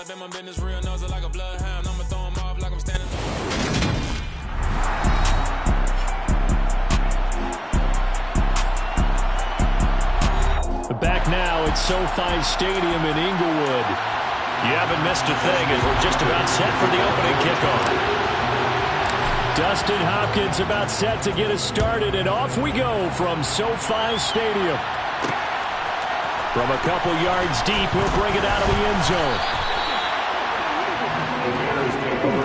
up in my business, real nose like a bloodhound. I'ma throw him off like I'm standing. Back now at SoFi Stadium in Inglewood. You haven't missed a thing as we're just about set for the opening kickoff. Dustin Hopkins about set to get us started, and off we go from SoFi Stadium. From a couple yards deep, he'll bring it out of the end zone.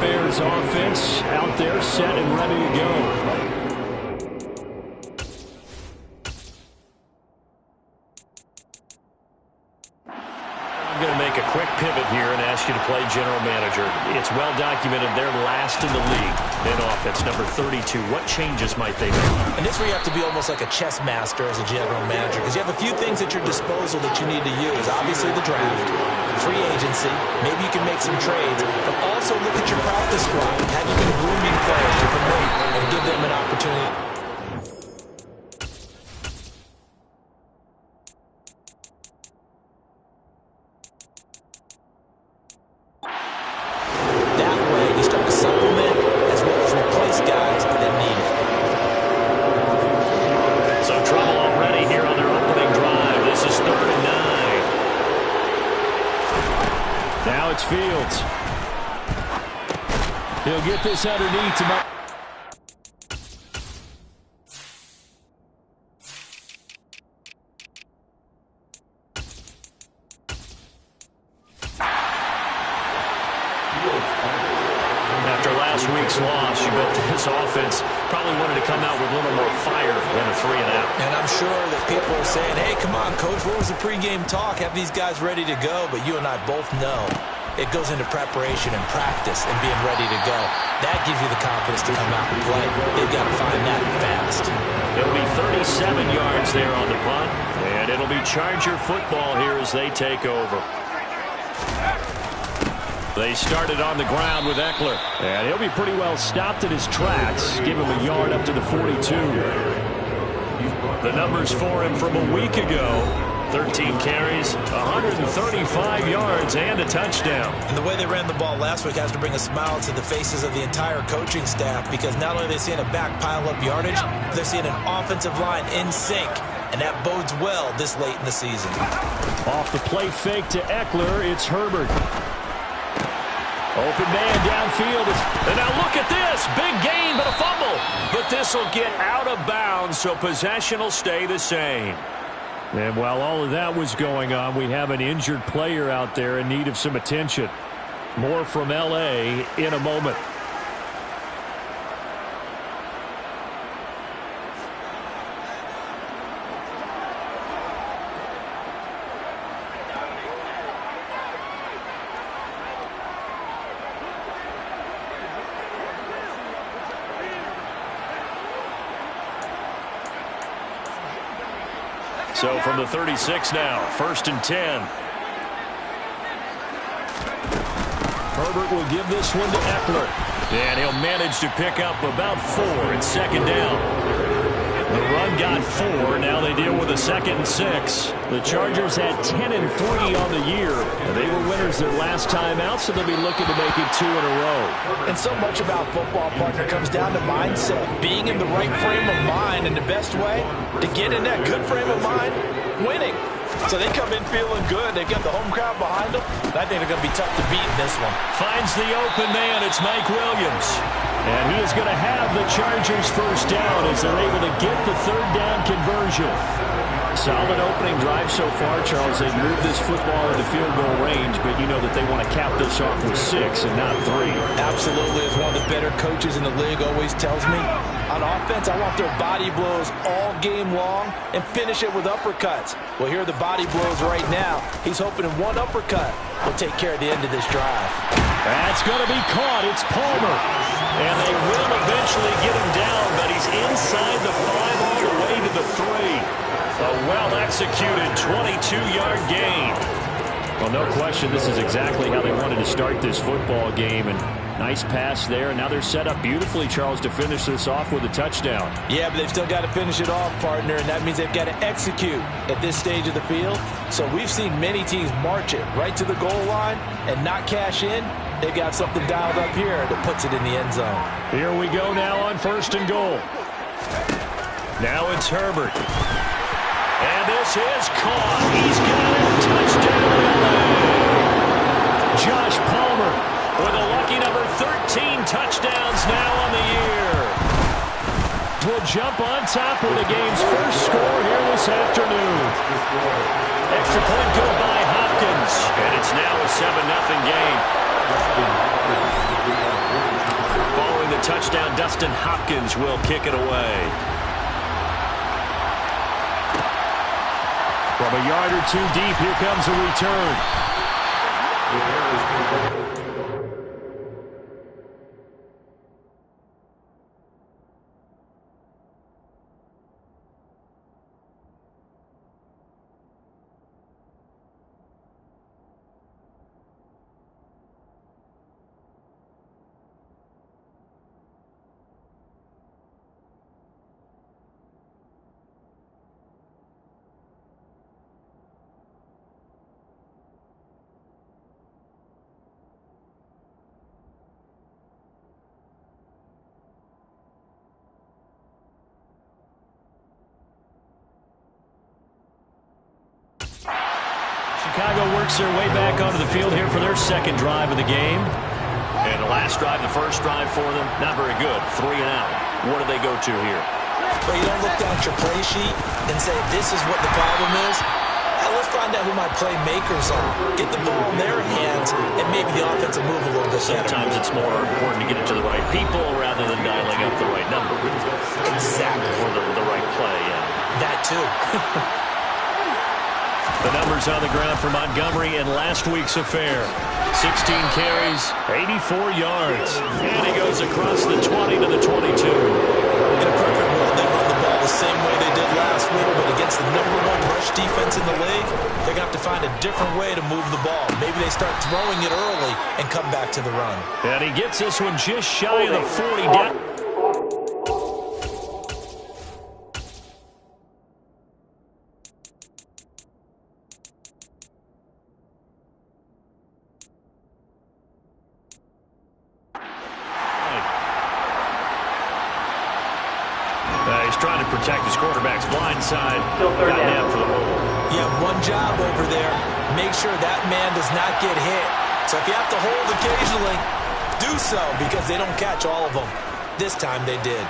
Bears offense out there set and ready to go. I'm going to make a quick pivot here and ask you to play general manager. It's well documented they're last in the league in offense, number 32. What changes might they make? And this is where you have to be almost like a chess master as a general manager, because you have a few things at your disposal that you need to use. Obviously the draft, free agency, maybe you can make some trades, but also look at your practice squad. Have you been grooming players to promote and give them an opportunity? Fields. He'll get this underneath him. After last week's loss, you bet this offense probably wanted to come out with a little more fire than a 3-and-out. And I'm sure that people are saying, hey, come on, Coach, what was the pregame talk? Have these guys ready to go? But you and I both know it goes into preparation and practice and being ready to go. That gives you the confidence to come out and play. They've got to find that fast. It'll be 37 yards there on the punt, and it'll be Charger football here as they take over. They started on the ground with Ekeler. And he'll be pretty well stopped in his tracks. Give him a yard up to the 42. The numbers for him from a week ago. 13 carries, 135 yards, and a touchdown. And the way they ran the ball last week has to bring a smile to the faces of the entire coaching staff, because not only are they seeing a back pile up yardage, they're seeing an offensive line in sync, and that bodes well this late in the season. Off the play fake to Ekeler, it's Herbert. Open man downfield. And now look at this. Big gain, but a fumble. But this will get out of bounds, so possession will stay the same. And while all of that was going on, we have an injured player out there in need of some attention. More from L.A. in a moment. So from the 36 now, 1st and 10. Herbert will give this one to Ekeler. And he'll manage to pick up about 4 in 2nd down. The run got 4. Now they deal with a 2nd and 6. The Chargers had 10 and 3 on the year. They were winners their last time out, so they'll be looking to make it 2 in a row. And so much about football, partner, comes down to mindset. Being in the right frame of mind, and the best way to get in that good frame of mind, winning. So they come in feeling good. They've got the home crowd behind them. I think they're going to be tough to beat in this one. Finds the open man. It's Mike Williams. And he is going to have the Chargers first down as they're able to get the 3rd down conversion. Solid opening drive so far, Charles. They've moved this football into field goal range, but you know that they want to cap this off with 6 and not 3. Absolutely. As one of the better coaches in the league always tells me, on offense, I want their body blows all game long and finish it with uppercuts. Well, here are the body blows right now. He's hoping one uppercut will take care of the end of this drive. That's going to be caught. It's Palmer. And they will eventually get him down, but he's inside the 5 all the way to the 3. A well-executed 22-yard gain. Well, no question, this is exactly how they wanted to start this football game. And Nice pass there, and now they're set up beautifully, Charles, to finish this off with a touchdown. Yeah, but they've still got to finish it off, partner, and that means they've got to execute at this stage of the field. So we've seen many teams march it right to the goal line and not cash in. They've got something dialed up here that puts it in the end zone. Here we go now on 1st and goal. Now it's Herbert. And this is caught. He's got it. Touchdown. Josh Palmer with a lucky number 13 touchdowns now on the year. Will jump on top with the game's first score here this afternoon. Extra point good by Hopkins. And it's now a 7-0 game. Following the touchdown, Dustin Hopkins will kick it away. From a yard or two deep, here comes a return. Chicago works their way back onto the field here for their second drive of the game. And the last drive, the first drive for them, not very good. 3 and out. What do they go to here? Well, you don't look down at your play sheet and say, this is what the problem is. Let's find out who my playmakers are. Get the ball in their hands, and maybe the offense will move a little bit better. Sometimes it's more important to get it to the right people rather than dialing up the right number. Exactly. For the right play, yeah. That, too. The numbers on the ground for Montgomery in last week's affair. 16 carries, 84 yards. And he goes across the 20 to the 22. In a perfect world, they run the ball the same way they did last week, but against the #1 rush defense in the league, they're going to have to find a different way to move the ball. Maybe they start throwing it early and come back to the run. And he gets this one just shy of the 40 down. He's trying to protect his quarterback's blind side. Got him for the hole. You have one job over there. Make sure that man does not get hit. So if you have to hold occasionally, do so because they don't catch all of them. This time they did.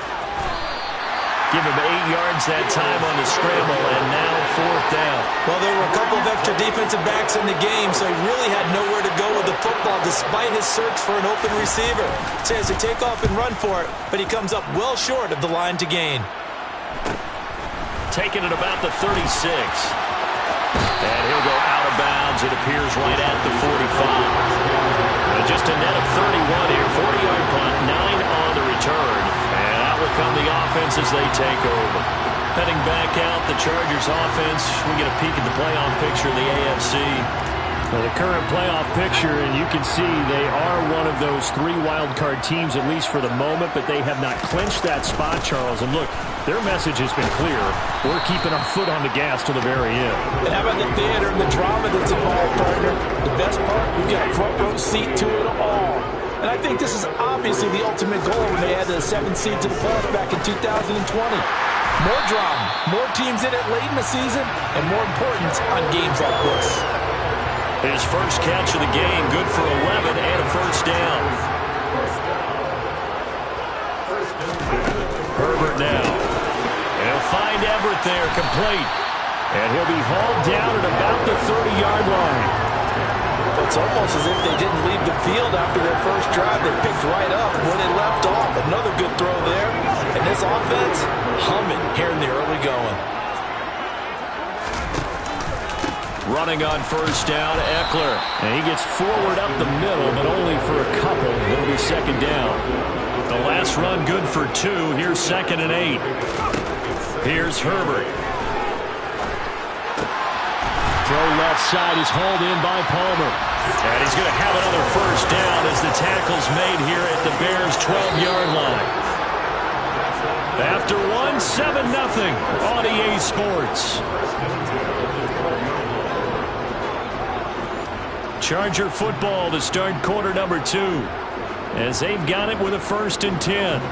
Give him 8 yards that time on the scramble, and now 4th down. Well, there were a couple of extra defensive backs in the game, so he really had nowhere to go with the football despite his search for an open receiver. Says to take off and run for it, but he comes up well short of the line to gain. Taking it about the 36. And he'll go out of bounds, it appears, right at the 45. Just a net of 31 here, 40-yard punt, 9 on the return. And out will come the offense as they take over. Heading back out, the Chargers offense. We get a peek at the playoff picture in the AFC. Well, the current playoff picture, and you can see they are one of those 3 wild-card teams, at least for the moment, but they have not clinched that spot, Charles. And look, their message has been clear. We're keeping our foot on the gas to the very end. And how about the theater and the drama that's involved, partner? The best part, we've got a front-row seat to it all. And I think this is obviously the ultimate goal when they added the 7th seed to the playoffs back in 2020. More drama, more teams in it late in the season, and more importance on games like this. His first catch of the game, good for 11 and a first down. Herbert now. And he'll find Everett there, complete. And he'll be hauled down at about the 30-yard line. It's almost as if they didn't leave the field after their first drive. They picked right up where they left off. Another good throw there. And this offense, humming here in the early going. Running on first down, Eckler. And he gets forward up the middle, but only for a couple. It'll be second down. The last run good for 2. Here's 2nd and 8. Here's Herbert. Throw left side is hauled in by Palmer. And he's going to have another first down as the tackle's made here at the Bears' 12-yard line. After 1, 7-0 on EA Sports. Charger football to start quarter number 2 as they've got it with a 1st and 10.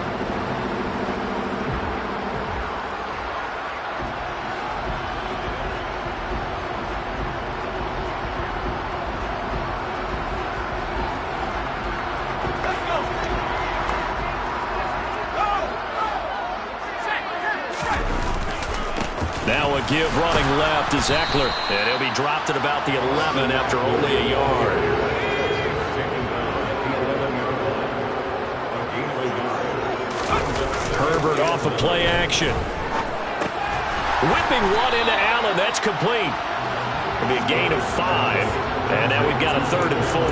Now a give running left is Eckler, and he'll be dropped at about the 11 after only a yard. Herbert off of play action. Whipping one into Allen. That's complete. It'll be a gain of 5, and now we've got a 3rd and 4.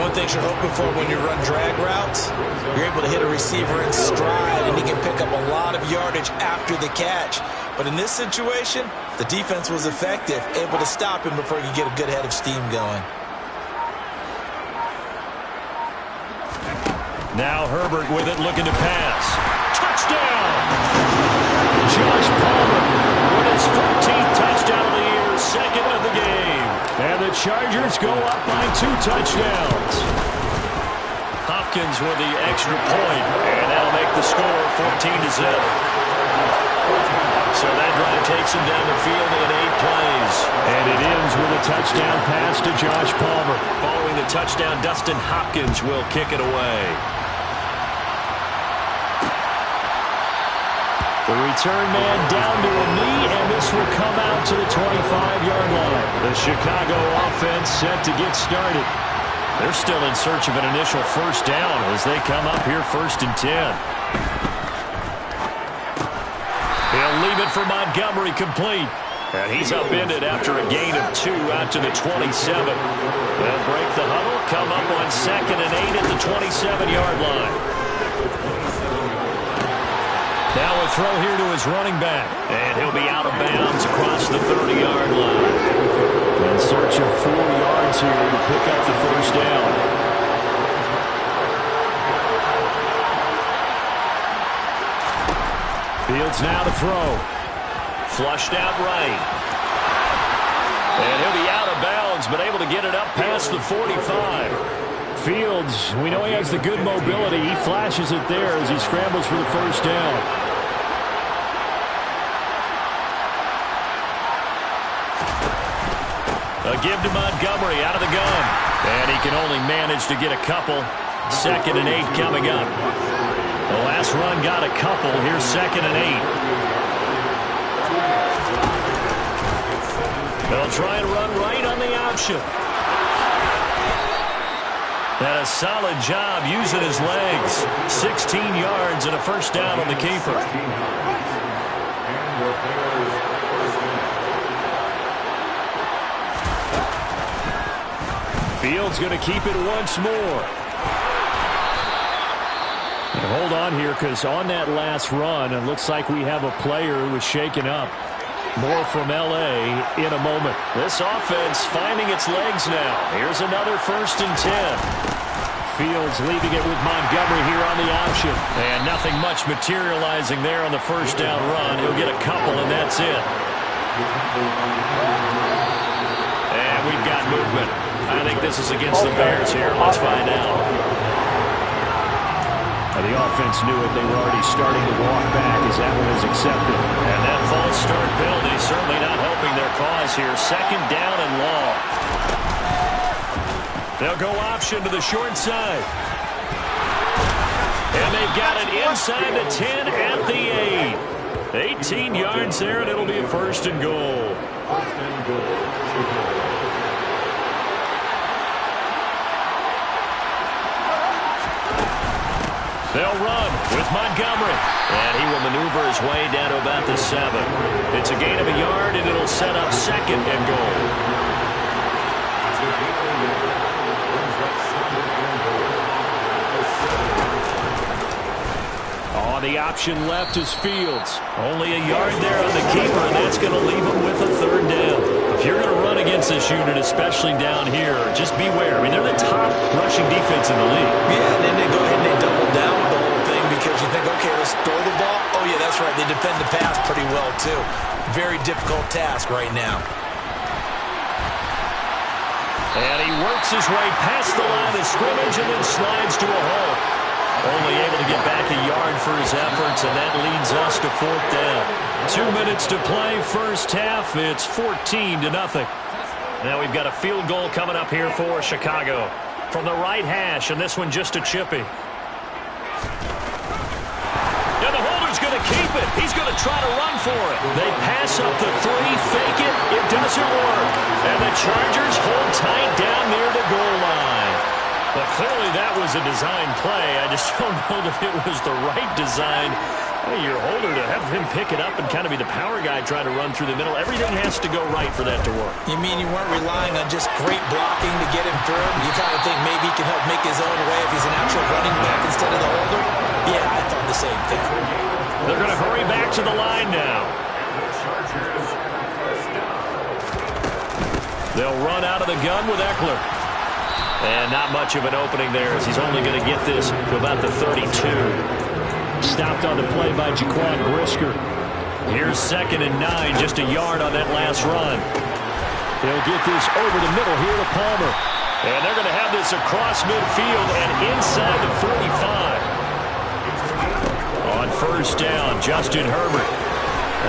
One thing you're hoping for when you run drag routes, you're able to hit a receiver in stride, and he can pick up a lot of yardage after the catch. But in this situation, the defense was effective, able to stop him before he could get a good head of steam going. Now Herbert with it, looking to pass. Touchdown! Josh Palmer with his 14th touchdown of the year, 2nd of the game. And the Chargers go up by 2 touchdowns. Hopkins with the extra point, and that'll make the score 14-0. So that drive takes him down the field in 8 plays. And it ends with a touchdown pass to Josh Palmer. Following the touchdown, Dustin Hopkins will kick it away. The return man down to a knee, and this will come out to the 25-yard line. The Chicago offense set to get started. They're still in search of an initial first down as they come up here 1st and 10. He'll leave it for Montgomery complete. And he's upended after a gain of 2 out to the 27. They'll break the huddle, come up on 2nd and 8 at the 27-yard line. Now a throw here to his running back. And he'll be out of bounds across the 30-yard line. In search of 4 yards here to pick up the first down. Fields now to throw. Flushed out right. And he'll be out of bounds, but able to get it up past the 45. Fields, we know he has the good mobility. He flashes it there as he scrambles for the first down. A give to Montgomery out of the gun. And he can only manage to get a couple. 2nd and 8 coming up. The last run got a couple. Here's 2nd and 8. They'll try and run right on the option. And a solid job using his legs. 16 yards and a first down on the keeper. Fields going to keep it once more. And hold on here, because on that last run, it looks like we have a player who was shaken up. More from L.A. in a moment. This offense finding its legs now. Here's another 1st and 10. Fields leaving it with Montgomery here on the option. And nothing much materializing there on the first down run. He'll get a couple, and that's it. And we've got movement. I think this is against the Bears here. Let's find out. The offense knew it. They were already starting to walk back as that one is accepted. And that false start penalty certainly not helping their cause here. 2nd down and long. They'll go option to the short side. And they've got it inside the 10 at the 8. 18 yards there, and it'll be a 1st and goal. They'll run with Montgomery. And he will maneuver his way down to about the 7. It's a gain of a yard, and it'll set up 2nd and goal. On the option left is Fields. Only a yard there on the keeper, and that's going to leave him with a 3rd down. A If you're going to run against this unit, especially down here, just beware. I mean, they're the top rushing defense in the league. Yeah, and then they go ahead and they double down with the whole thing because you think, okay, let's throw the ball. Oh, yeah, that's right. They defend the pass pretty well, too. Very difficult task right now. And he works his way past the line of scrimmage and then slides to a hole. Only able to get back a yard for his efforts, and that leads us to 4th down. 2 minutes to play, first half. It's 14-0. Now we've got a field goal coming up here for Chicago. From the right hash, and this one just a chippy. Now the holder's going to keep it. He's going to try to run for it. They pass up the 3, fake it. It doesn't work. And the Chargers hold tight down near the goal line. But clearly that was a design play. I just don't know that it was the right design. Hey, your holder to have him pick it up and kind of be the power guy trying to run through the middle. Everything has to go right for that to work. You mean you weren't relying on just great blocking to get him through? You kind of think maybe he can help make his own way if he's an actual running back instead of the holder? Yeah, I thought the same thing. They're going to hurry back to the line now. They'll run out of the gun with Eckler. And not much of an opening there as he's only going to get this to about the 32. Stopped on the play by Jaquan Brisker. Here's 2nd and 9, just a yard on that last run. He'll get this over the middle here to Palmer. And they're going to have this across midfield and inside the 45. On 1st down, Justin Herbert.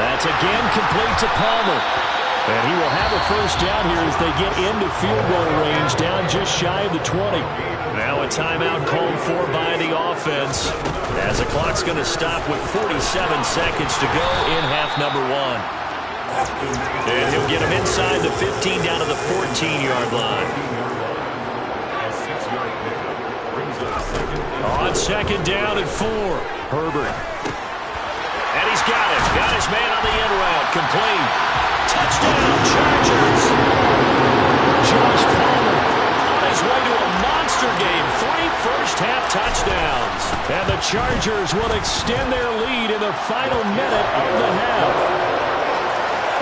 That's again complete to Palmer. And he will have a 1st down here as they get into field goal range, down just shy of the 20. Now a timeout called for by the offense as the clock's going to stop with 47 seconds to go in half number 1. And he'll get him inside the 15 down to the 14-yard line. On 2nd down and 4, Herbert. And he's got it. Got his man on the end route. Complete. Touchdown, Chargers. Josh Palmer on his way to a monster game. 3 first-half touchdowns. And the Chargers will extend their lead in the final minute of the half.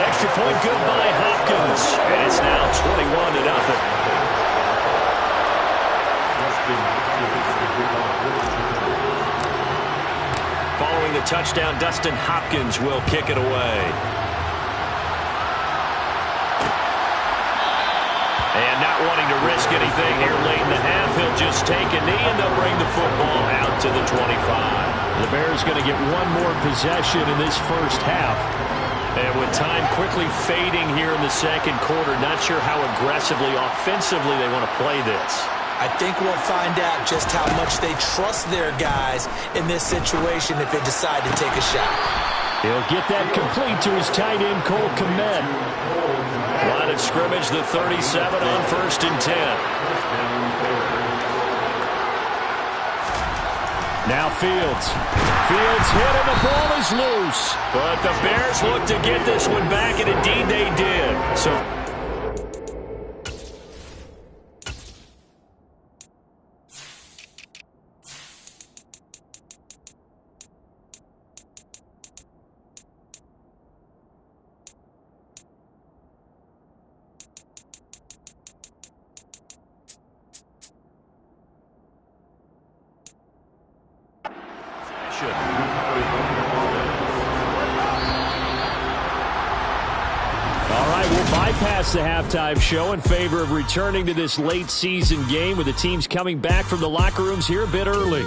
Extra point good by Hopkins. And it's now 21-0. Following the touchdown, Dustin Hopkins will kick it away. And not wanting to risk anything here late in the half, he'll just take a knee and they'll bring the football out to the 25. The Bears going to get one more possession in this first half. And with time quickly fading here in the second quarter, not sure how aggressively, offensively they want to play this. I think we'll find out just how much they trust their guys in this situation if they decide to take a shot. He'll get that complete to his tight end, Cole Kmet. Line of scrimmage, the 37 on 1st and 10. Now Fields. Fields hit and the ball is loose. But the Bears look to get this one back, and indeed they did. So the halftime show in favor of returning to this late season game with the teams coming back from the locker rooms here a bit early.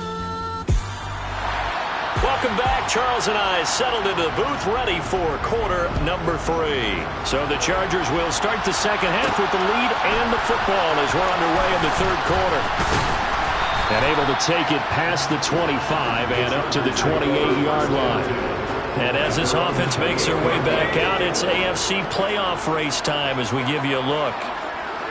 Welcome back. Charles and I settled into the booth ready for quarter number 3. So the Chargers will start the second half with the lead and the football as we're underway in the third quarter. And able to take it past the 25 and up to the 28-yard line. And as this offense makes their way back out, it's AFC playoff race time as we give you a look.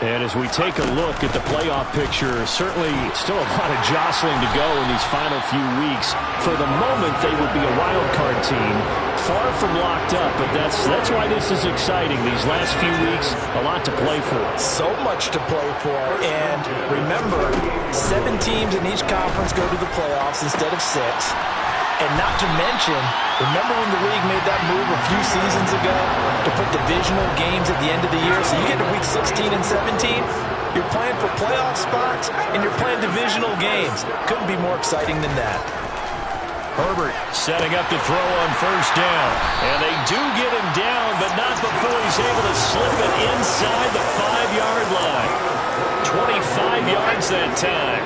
And as we take a look at the playoff picture, certainly still a lot of jostling to go in these final few weeks. For the moment, they would be a wild card team, far from locked up, but that's why this is exciting. These last few weeks, a lot to play for. So much to play for. And remember, 7 teams in each conference go to the playoffs instead of 6. And not to mention, remember when the league made that move a few seasons ago to put divisional games at the end of the year? So you get to week 16 and 17, you're playing for playoff spots, and you're playing divisional games. Couldn't be more exciting than that. Herbert setting up to throw on first down. And they do get him down, but not before he's able to slip it inside the 5-yard line. 25 yards that time.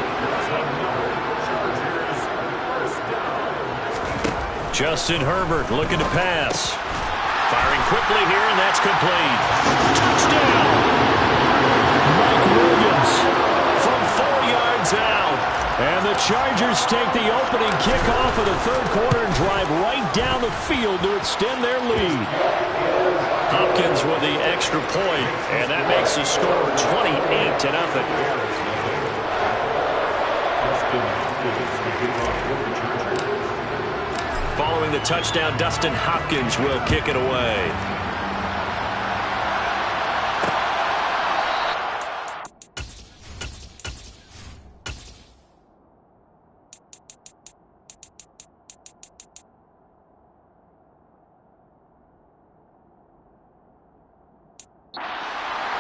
Justin Herbert looking to pass. Firing quickly here, and that's complete. Touchdown! Mike Williams From 4 yards out. And the Chargers take the opening kickoff of the third quarter and drive right down the field to extend their lead. Hopkins with the extra point, and that makes the score 28-0. Following the touchdown, Dustin Hopkins will kick it away.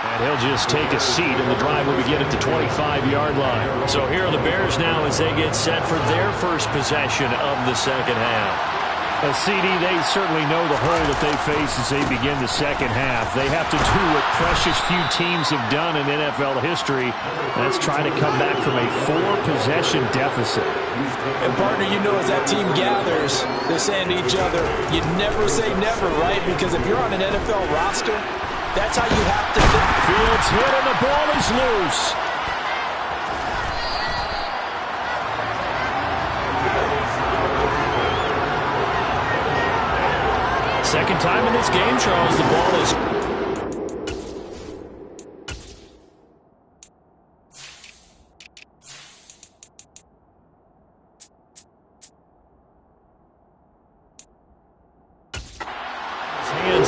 And he'll just take a seat, and the drive will begin at the 25-yard line. So here are the Bears now as they get set for their first possession of the second half. CD, they certainly know the hole that they face as they begin the second half. They have to do what precious few teams have done in NFL history. That's try to come back from a 4-possession deficit. And partner, you know, as that team gathers, they're saying to each other, you never say never, right? Because if you're on an NFL roster, that's how you have to think. Fields hit and the ball is loose. Second time in this game, Charles, the ball is...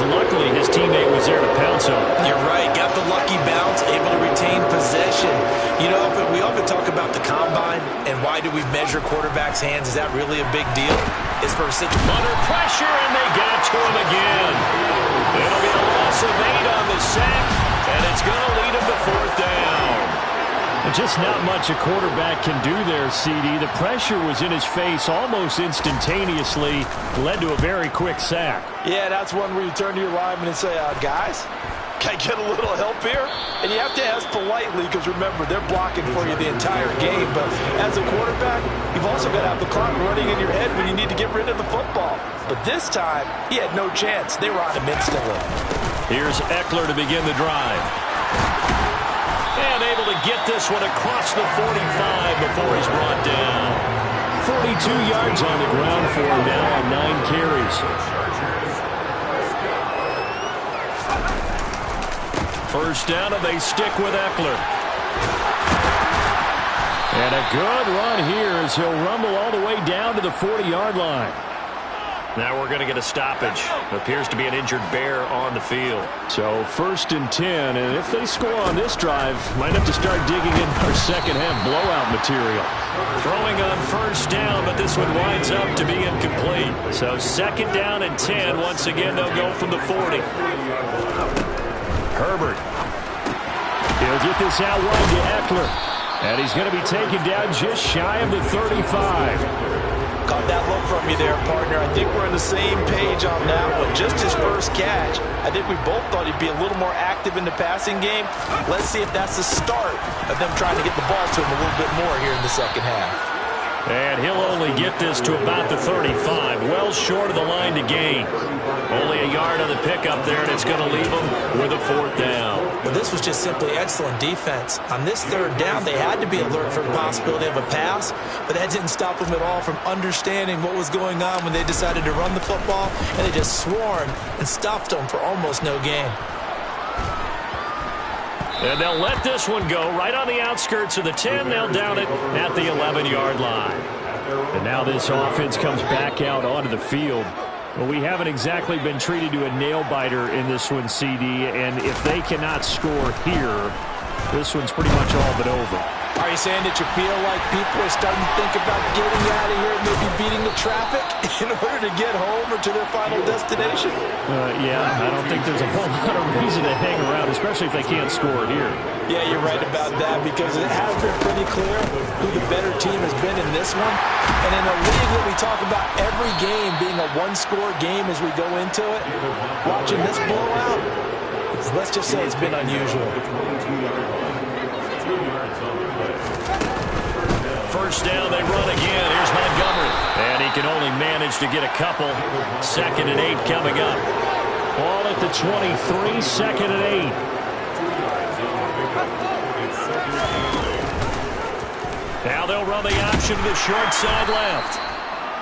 Luckily, his teammate was there to pounce on him. You're right. Got the lucky bounce, able to retain possession. You know, we often talk about the combine and why do we measure quarterbacks' hands. Is that really a big deal? It's for such Under pressure, and they got to him again. It'll be a loss of 8 on the sack, and it's going to lead him to fourth down. Just not much a quarterback can do there, CD. The pressure was in his face almost instantaneously, led to a very quick sack. Yeah, that's one where you turn to your lineman and say, guys, can I get a little help here? And you have to ask politely because, remember, they're blocking for you the entire game. But as a quarterback, you've also got to have the clock running in your head when you need to get rid of the football. But this time, he had no chance. They were on him instantly. Here's Eckler to begin the drive. And able to get this one across the 45 before he's brought down. 42 yards on the ground for him now on 9 carries. First down, and they stick with Eckler. And a good run here as he'll rumble all the way down to the 40-yard line. Now we're going to get a stoppage. Appears to be an injured Bear on the field. So 1st and 10, and if they score on this drive, might have to start digging in our second half blowout material. Throwing on first down, but this one winds up to be incomplete. So 2nd down and 10. Once again, they'll go from the 40. Herbert. He'll get this out wide to Eckler. And he's going to be taken down just shy of the 35. Caught that look from you there, partner. I think we're on the same page on that one. Just his first catch. I think we both thought he'd be a little more active in the passing game. Let's see if that's the start of them trying to get the ball to him a little bit more here in the second half. And he'll only get this to about the 35. Well short of the line to gain. Only a yard on the pickup there, and it's going to leave him with a 4th down. Well, this was just simply excellent defense. On this 3rd down, they had to be alert for the possibility of a pass, but that didn't stop them at all from understanding what was going on when they decided to run the football, and they just swarmed and stopped them for almost no gain. And they'll let this one go right on the outskirts of the 10. They'll down it at the 11-yard line. And now this offense comes back out onto the field. Well, we haven't exactly been treated to a nail-biter in this one, CD, and if they cannot score here, this one's pretty much all but over. Are you saying that you feel like people are starting to think about getting out of here and maybe beating the traffic in order to get home or to their final destination? Yeah, I don't think there's a whole lot of reason to hang around, especially if they can't score here. Yeah, you're right about that because it has been pretty clear who the better team has been in this one. And in a league where we talk about every game being a one-score game as we go into it, watching this blowout, let's just say it's been unusual. First down, they run again. Here's Montgomery. And he can only manage to get a couple. 2nd and 8 coming up. Ball at the 23, 2nd and 8. Now they'll run the option to the short side left.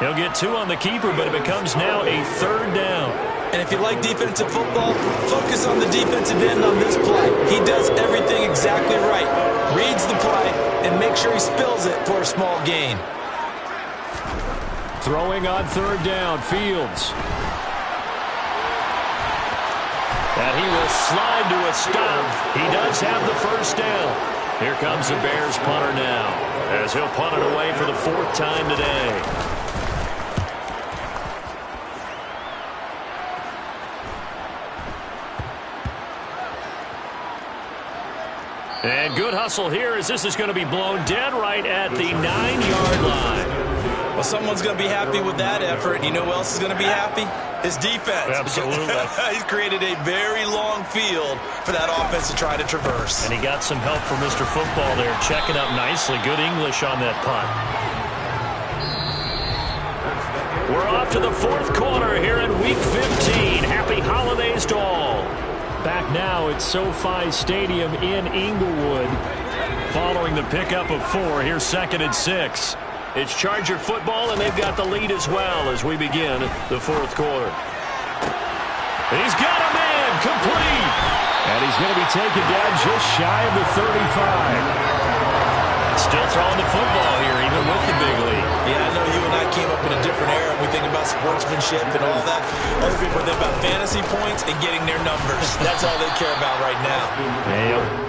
He'll get 2 on the keeper, but it becomes now a 3rd down. And if you like defensive football, focus on the defensive end on this play. He does everything exactly right. Reads the play and makes sure he spills it for a small gain. Throwing on 3rd down, Fields. And he will slide to a stop. He does have the first down. Here comes the Bears punter now, as he'll punt it away for the 4th time today. And good hustle here as this is going to be blown dead right at the 9-yard line. Well, someone's going to be happy with that effort. And you know who else is going to be happy? His defense. Absolutely. He's created a very long field for that offense to try to traverse. And he got some help from Mr. Football there, checking up nicely. Good English on that punt. We're off to the 4th quarter here in Week 15. Happy holidays to all. Back now at SoFi Stadium in Inglewood. Following the pickup of 4, here's 2nd and 6. It's Charger football, and they've got the lead as well as we begin the 4th quarter. He's got a man complete. And he's going to be taken down just shy of the 35. Still throwing the football here, even with the big lead. Yeah, I know you and I came up in a different era. We think about sportsmanship and all that. Other people think about fantasy points and getting their numbers. That's all they care about right now. Yep.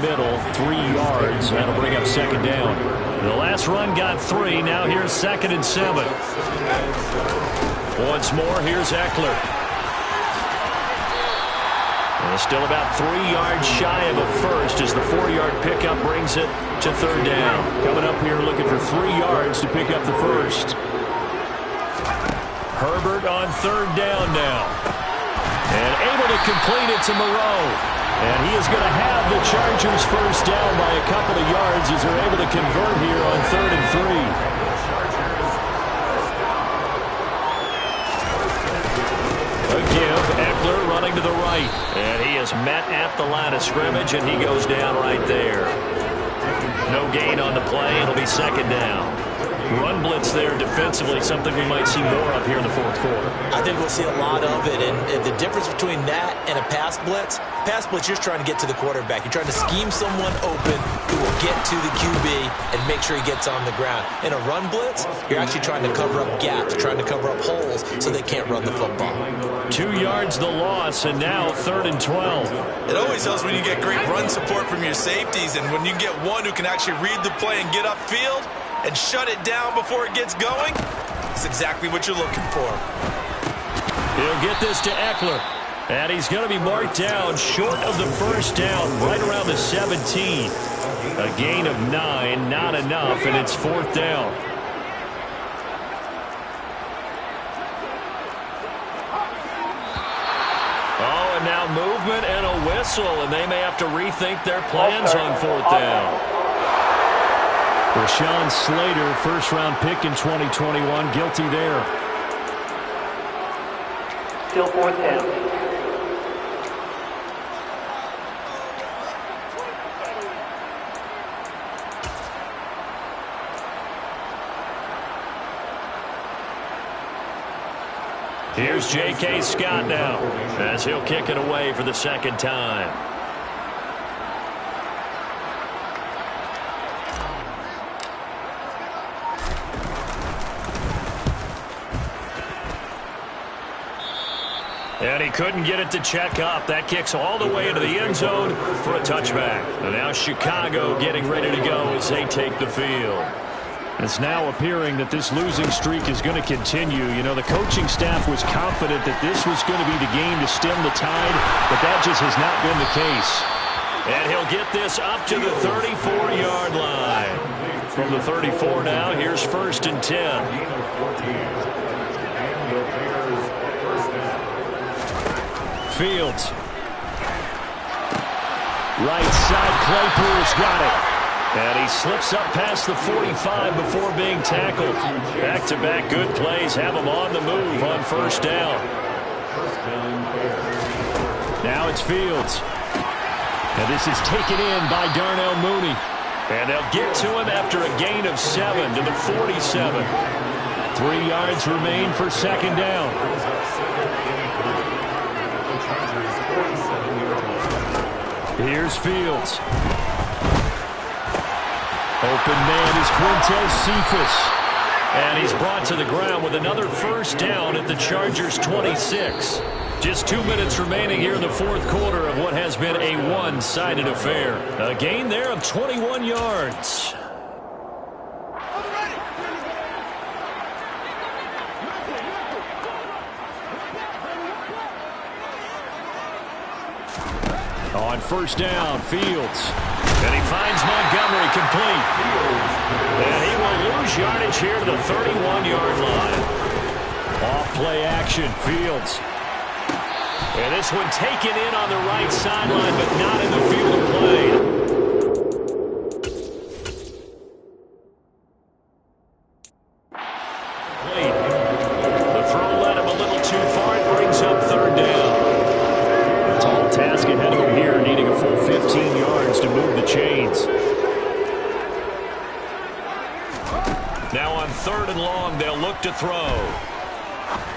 Middle, 3 yards. That'll bring up 2nd down. The last run got 3. Now here's 2nd and 7. Once more, here's Eckler. And still about 3 yards shy of a first as the 4-yard pickup brings it to 3rd down. Coming up here looking for 3 yards to pick up the first. Herbert on 3rd down now. And able to complete it to Moreau. And he is going to have the Chargers first down by a couple of yards as they're able to convert here on 3rd and 3. A give, Eckler running to the right. And he is met at the line of scrimmage, and he goes down right there. No gain on the play. It'll be 2nd down. Run blitz there defensively, something we might see more of here in the fourth quarter. I think we'll see a lot of it, and the difference between that and a pass blitz, you're just trying to get to the quarterback. You're trying to scheme someone open who will get to the QB and make sure he gets on the ground. In a run blitz, you're actually trying to cover up gaps, trying to cover up holes so they can't run the football. 2 yards the loss, and now 3rd and 12. It always helps when you get great run support from your safeties, and when you get one who can actually read the play and get upfield and shut it down before it gets going, it's exactly what you're looking for. He'll get this to Ekeler, and he's going to be marked down short of the first down, right around the 17. A gain of 9, not enough, and it's 4th down. Oh, and now movement and a whistle, and they may have to rethink their plans on 4th down. Rashawn Slater, first-round pick in 2021, guilty there. Still 4th down. Here's J.K. Scott now, as he'll kick it away for the second time. And he couldn't get it to check up. That kicks all the way into the end zone for a touchback. And now Chicago getting ready to go as they take the field. It's now appearing that this losing streak is going to continue. You know, the coaching staff was confident that this was going to be the game to stem the tide, but that just has not been the case. And he'll get this up to the 34-yard line. From the 34 now, here's 1st and 10. Fields. Right side, Claypool's got it. And he slips up past the 45 before being tackled. Back-to-back good plays have him on the move on 1st down. Now it's Fields. And this is taken in by Darnell Mooney. And they'll get to him after a gain of 7 to the 47. 3 yards remain for 2nd down. Here's Fields. Open man is Quintez Cephus. And he's brought to the ground with another 1st down at the Chargers' 26. Just 2 minutes remaining here in the 4th quarter of what has been a one-sided affair. A gain there of 21 yards. On 1st down, Fields. And he finds Montgomery complete. And he will lose yardage here to the 31-yard line. Off-play action, Fields. And this one taken in on the right sideline, but not in the field of play. The throw led him a little too far. It brings up 3rd down. A tall task ahead of him here, needing a full 15 yards to move the chains. Now on 3rd and long, they'll look to throw.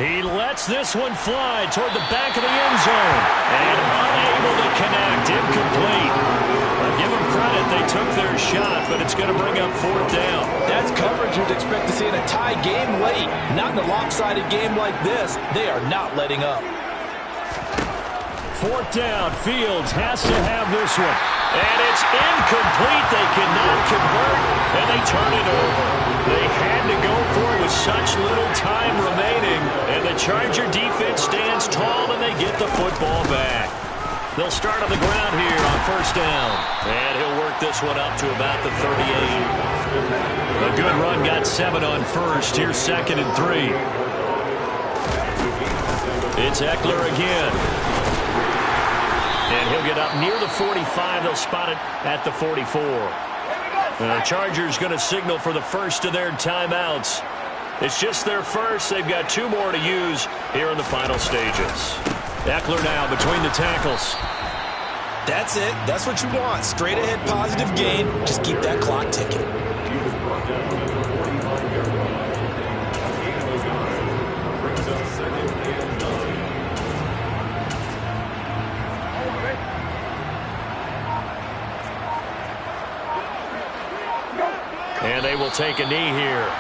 He lets this one fly toward the back of the end zone. And unable to connect. Incomplete. I'll give them credit. They took their shot, but it's going to bring up 4th down. That's coverage you'd expect to see in a tie game late. Not in a lopsided game like this. They are not letting up. 4th down. Fields has to have this one. And it's incomplete. They cannot convert, and they turn it over. They had to go for it with such little time remaining, and the Charger defense stands tall, and they get the football back. They'll start on the ground here on 1st down, and he'll work this one up to about the 38. A good run got 7 on 1st. Here's 2nd and 3. It's Ekeler again. And he'll get up near the 45. They'll spot it at the 44. The Chargers going to signal for the first of their timeouts. It's just their first. They've got 2 more to use here in the final stages. Ekeler now between the tackles. That's it. That's what you want. Straight ahead positive gain. Just keep that clock ticking. And they will take a knee here.